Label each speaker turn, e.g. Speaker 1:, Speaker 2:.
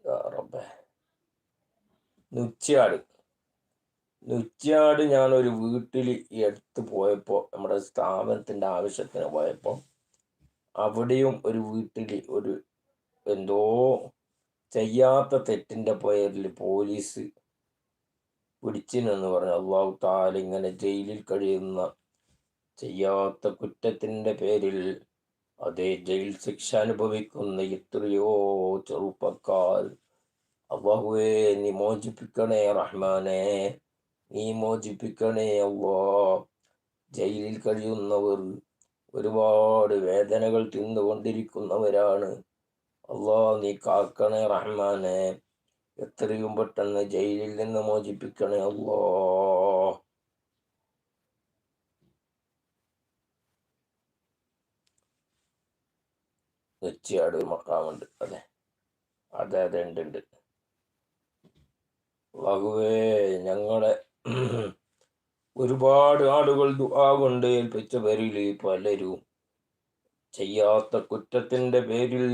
Speaker 1: യാ റബ്ബേ. നുച്ചിയാട് ഞാനൊരു വീട്ടിൽ ഈ അടുത്ത് പോയപ്പോൾ, നമ്മുടെ സ്ഥാപനത്തിൻ്റെ ആവശ്യത്തിന് പോയപ്പോൾ, അവിടെയും ഒരു വീട്ടിൽ ഒരു എന്തോ ചെയ്യാത്ത തെറ്റിൻ്റെ പേരിൽ പോലീസ് പിടിച്ചിനെന്ന് പറഞ്ഞു. അള്ളാഹു താല ഇങ്ങനെ ജയിലിൽ കഴിയുന്ന ചെയ്യാത്ത കുറ്റത്തിൻ്റെ പേരിൽ അതേ ജയിൽ ശിക്ഷ അനുഭവിക്കുന്ന എത്രയോ ചെറുപ്പക്കാർ. അള്ളാഹുവേ, നീ മോചിപ്പിക്കണേ റഹ്മാനെ, നീ മോചിപ്പിക്കണേ അള്ളാ. ജയിലിൽ കഴിയുന്നവർ ഒരുപാട് വേദനകൾ തിന്നുകൊണ്ടിരിക്കുന്നവരാണ്. അള്ളാ, നീ കാക്കണേ റഹ്മാനെ, എത്രയും പെട്ടെന്ന് ജയിലിൽ നിന്ന് മോചിപ്പിക്കണേ അള്ളാ. നെച്ചിയാട് ഒരു മക്കാമുണ്ട്. അതെ അതെ അതെ ഉണ്ട്. അല്ലാഹുവേ, ഞങ്ങളെ ഒരുപാട് ആളുകൾ ദുആ കൊണ്ട് ഏൽപ്പിച്ച പേരിൽ പലരും ചെയ്യാത്ത കുറ്റത്തിൻ്റെ പേരിൽ